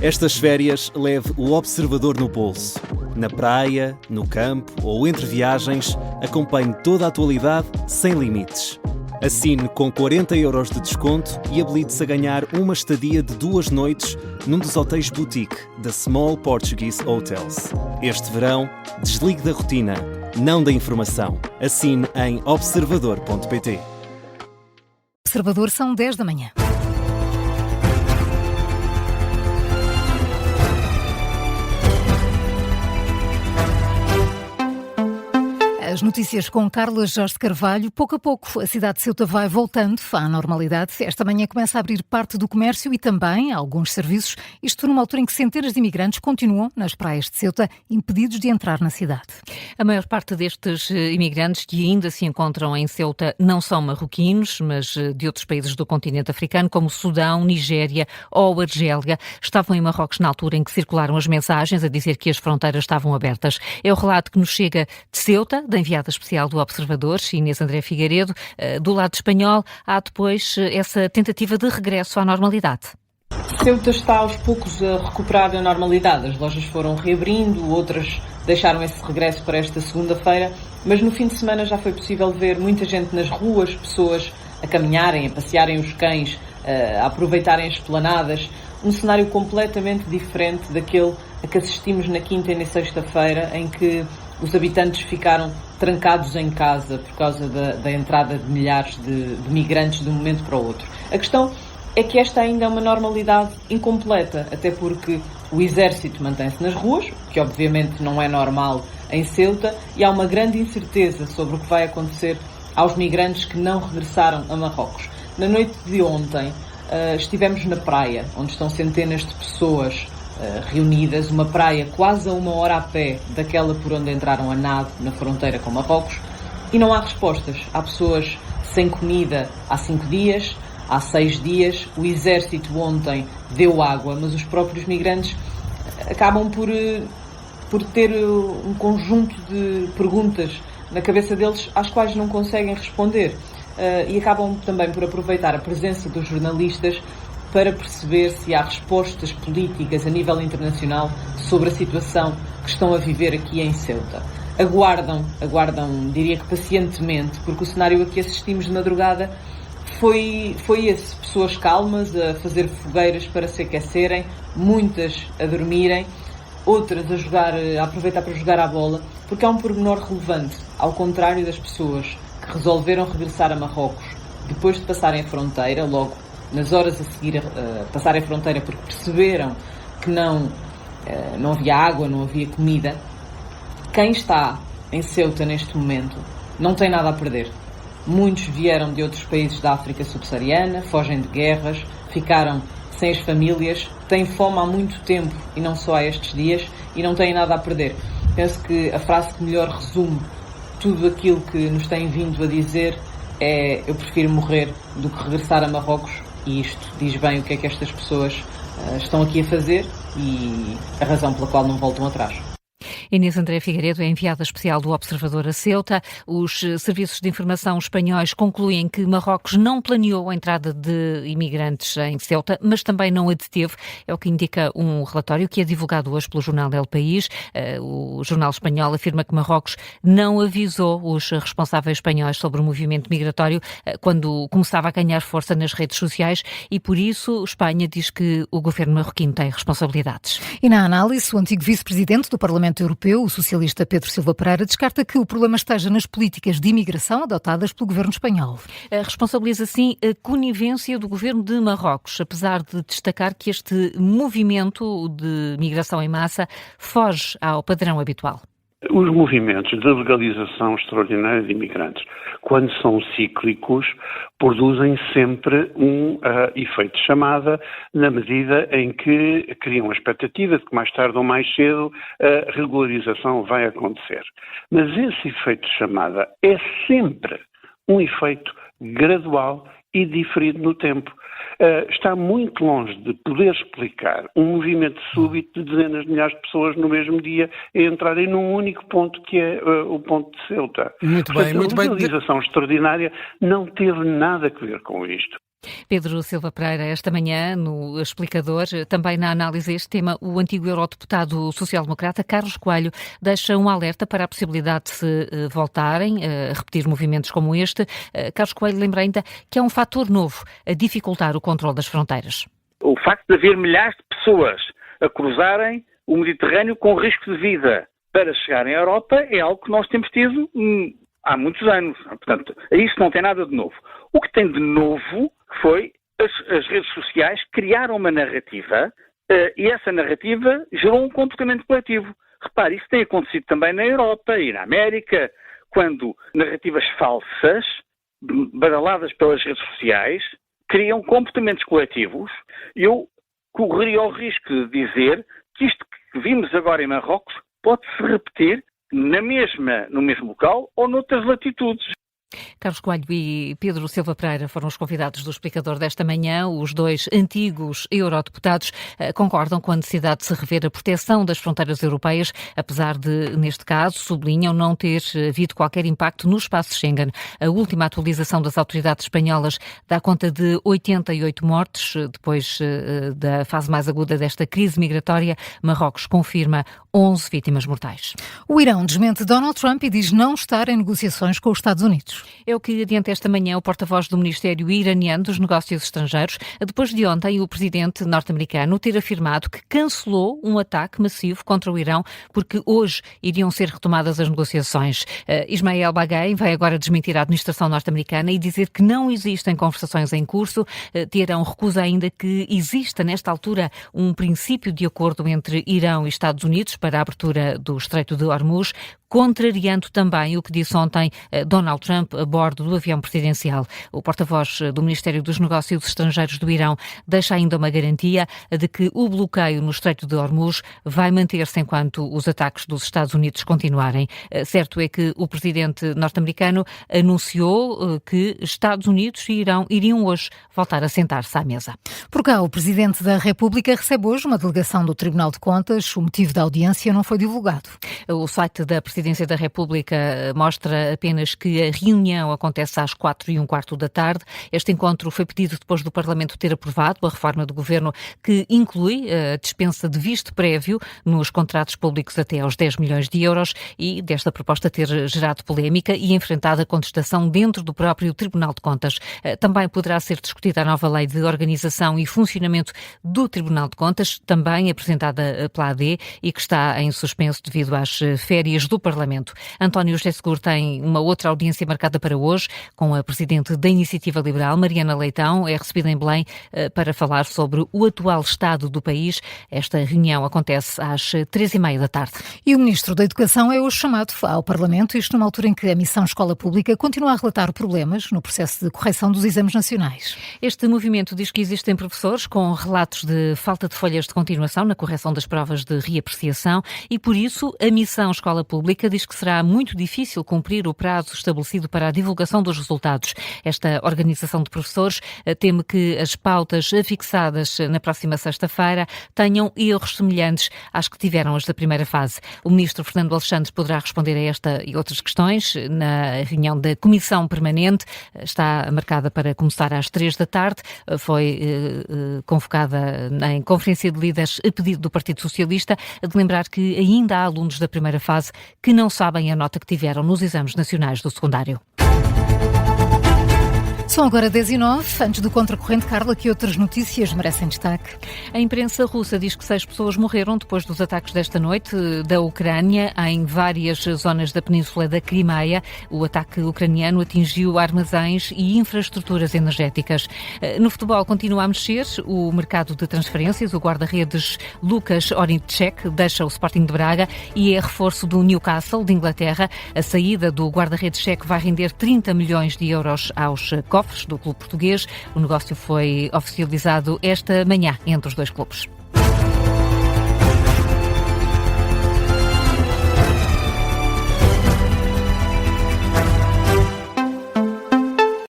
Estas férias leve o Observador no bolso. Na praia, no campo ou entre viagens, acompanhe toda a atualidade sem limites. Assine com 40€ de desconto e habilite-se a ganhar uma estadia de 2 noites num dos hotéis boutique da Small Portuguese Hotels. Este verão, desligue da rotina, não da informação. Assine em observador.pt. Observador, são 10 da manhã. As notícias com Carla Jorge Carvalho. Pouco a pouco a cidade de Ceuta vai voltando à normalidade. Esta manhã começa a abrir parte do comércio e também alguns serviços. Isto numa altura em que centenas de imigrantes continuam nas praias de Ceuta, impedidos de entrar na cidade. A maior parte destes imigrantes que ainda se encontram em Ceuta não são marroquinos, mas de outros países do continente africano, como Sudão, Nigéria ou Argélia. Estavam em Marrocos na altura em que circularam as mensagens a dizer que as fronteiras estavam abertas. É o relato que nos chega de Ceuta, da enviada especial do Observador, Inês André Figueiredo. Do lado espanhol, há depois essa tentativa de regresso à normalidade. Ceuta está aos poucos a recuperar a normalidade. As lojas foram reabrindo, outras deixaram esse regresso para esta segunda-feira, mas no fim de semana já foi possível ver muita gente nas ruas, pessoas a caminharem, a passearem os cães, a aproveitarem as esplanadas. Um cenário completamente diferente daquele a que assistimos na quinta e na sexta-feira, em que os habitantes ficaram trancados em casa por causa da entrada de milhares de migrantes de um momento para o outro. A questão é que esta ainda é uma normalidade incompleta, até porque o exército mantém-se nas ruas, que obviamente não é normal em Ceuta, e há uma grande incerteza sobre o que vai acontecer aos migrantes que não regressaram a Marrocos. Na noite de ontem estivemos na praia, onde estão centenas de pessoas reunidas, uma praia quase a 1 hora a pé daquela por onde entraram a nado na fronteira com Marrocos, e não há respostas. Há pessoas sem comida há 5 dias, há 6 dias, o exército ontem deu água, mas os próprios migrantes acabam por ter um conjunto de perguntas na cabeça deles às quais não conseguem responder, e acabam também por aproveitar a presença dos jornalistas para perceber se há respostas políticas a nível internacional sobre a situação que estão a viver aqui em Ceuta. Aguardam, diria que pacientemente, porque o cenário a que assistimos de madrugada foi esse. Pessoas calmas a fazer fogueiras para se aquecerem, muitas a dormirem, outras a aproveitar para jogar à bola, porque há um pormenor relevante, ao contrário das pessoas que resolveram regressar a Marrocos depois de passarem a fronteira, logo nas horas a seguir a passarem a fronteira, porque perceberam que não havia água, não havia comida. Quem está em Ceuta neste momento não tem nada a perder. Muitos vieram de outros países da África subsaariana, fogem de guerras, ficaram sem as famílias, têm fome há muito tempo e não só há estes dias, e não têm nada a perder. Penso que a frase que melhor resume tudo aquilo que nos têm vindo a dizer é: eu prefiro morrer do que regressar a Marrocos. E isto diz bem o que é que estas pessoas estão aqui a fazer e a razão pela qual não voltam atrás. Inês André Figueiredo é enviada especial do Observador a Ceuta. Os serviços de informação espanhóis concluem que Marrocos não planeou a entrada de imigrantes em Ceuta, mas também não a deteve. É o que indica um relatório que é divulgado hoje pelo jornal El País. O jornal espanhol afirma que Marrocos não avisou os responsáveis espanhóis sobre o movimento migratório quando começava a ganhar força nas redes sociais, e por isso Espanha diz que o governo marroquino tem responsabilidades. E na análise, o antigo vice-presidente do Parlamento Europeu, o socialista Pedro Silva Pereira, descarta que o problema esteja nas políticas de imigração adotadas pelo governo espanhol. Responsabiliza, assim, a conivência do governo de Marrocos, apesar de destacar que este movimento de migração em massa foge ao padrão habitual. Os movimentos de legalização extraordinária de imigrantes, quando são cíclicos, produzem sempre um efeito de chamada, na medida em que criam a expectativa de que mais tarde ou mais cedo a regularização vai acontecer. Mas esse efeito de chamada é sempre um efeito gradual e diferido no tempo. Está muito longe de poder explicar um movimento súbito de dezenas de milhares de pessoas no mesmo dia a entrarem num único ponto, que é o ponto de Ceuta. Muito bem. A legalização extraordinária não teve nada a ver com isto. Pedro Silva Pereira, esta manhã, no Explicador, também na análise a este tema, o antigo eurodeputado social-democrata Carlos Coelho deixa um alerta para a possibilidade de se voltarem a repetir movimentos como este. Carlos Coelho lembra ainda que é um fator novo a dificultar o controle das fronteiras. O facto de haver milhares de pessoas a cruzarem o Mediterrâneo com risco de vida para chegarem à Europa é algo que nós temos tido há muitos anos. Portanto, isso não tem nada de novo. O que tem de novo foi as redes sociais criaram uma narrativa e essa narrativa gerou um comportamento coletivo. Repare, isso tem acontecido também na Europa e na América, quando narrativas falsas, badaladas pelas redes sociais, criam comportamentos coletivos. Eu correria o risco de dizer que isto que vimos agora em Marrocos pode-se repetir no mesmo local ou noutras latitudes. Carlos Coelho e Pedro Silva Pereira foram os convidados do Explicador desta manhã. Os dois antigos eurodeputados concordam com a necessidade de se rever a proteção das fronteiras europeias, apesar de, neste caso, sublinham não ter havido qualquer impacto no espaço Schengen. A última atualização das autoridades espanholas dá conta de 88 mortes depois da fase mais aguda desta crise migratória. Marrocos confirma 11 vítimas mortais. O Irão desmente Donald Trump e diz não estar em negociações com os Estados Unidos. É o que adianta esta manhã o porta-voz do Ministério iraniano dos Negócios Estrangeiros, depois de ontem o presidente norte-americano ter afirmado que cancelou um ataque massivo contra o Irão porque hoje iriam ser retomadas as negociações. Ismael Baghaei vai agora desmentir a administração norte-americana e dizer que não existem conversações em curso. Teherão recusa ainda que exista nesta altura um princípio de acordo entre Irão e Estados Unidos para a abertura do Estreito de Hormuz, contrariando também o que disse ontem Donald Trump a bordo do avião presidencial. O porta-voz do Ministério dos Negócios Estrangeiros do Irão deixa ainda uma garantia de que o bloqueio no Estreito de Hormuz vai manter-se enquanto os ataques dos Estados Unidos continuarem. Certo é que o presidente norte-americano anunciou que Estados Unidos e Irão iriam hoje voltar a sentar-se à mesa. Por cá, o Presidente da República recebe hoje uma delegação do Tribunal de Contas. O motivo da audiência não foi divulgado. O site da Presidência da República mostra apenas que a reunião acontece às 4:15 da tarde. Este encontro foi pedido depois do Parlamento ter aprovado a reforma do Governo que inclui a dispensa de visto prévio nos contratos públicos até aos 10 milhões de euros e desta proposta ter gerado polémica e enfrentado a contestação dentro do próprio Tribunal de Contas. Também poderá ser discutida a nova lei de organização e funcionamento do Tribunal de Contas, também apresentada pela AD e que está em suspenso devido às férias do Parlamento. António José Seguro tem uma outra audiência marcada para hoje com a Presidente da Iniciativa Liberal, Mariana Leitão. É recebida em Belém para falar sobre o atual estado do país. Esta reunião acontece às 3:30 da tarde. E o Ministro da Educação é hoje chamado ao Parlamento, isto numa altura em que a Missão Escola Pública continua a relatar problemas no processo de correção dos exames nacionais. Este movimento diz que existem professores com relatos de falta de folhas de continuação na correção das provas de reapreciação e, por isso, a Missão Escola Pública diz que será muito difícil cumprir o prazo estabelecido para a divulgação dos resultados. Esta organização de professores teme que as pautas fixadas na próxima sexta-feira tenham erros semelhantes às que tiveram as da primeira fase. O Ministro Fernando Alexandre poderá responder a esta e outras questões na reunião da Comissão Permanente. Está marcada para começar às 3 da tarde. Foi convocada em conferência de líderes a pedido do Partido Socialista, de lembrar que ainda há alunos da primeira fase que não sabem a nota que tiveram nos exames nacionais do secundário. São agora 10:09. Antes do Contracorrente, Carla, que outras notícias merecem destaque? A imprensa russa diz que 6 pessoas morreram depois dos ataques desta noite da Ucrânia em várias zonas da península da Crimeia. O ataque ucraniano atingiu armazéns e infraestruturas energéticas. No futebol continua a mexer o mercado de transferências. O guarda-redes Lukas Ornicek deixa o Sporting de Braga e é reforço do Newcastle de Inglaterra. A saída do guarda-redes checo vai render 30 milhões de euros aos cofres do clube português. O negócio foi oficializado esta manhã entre os dois clubes.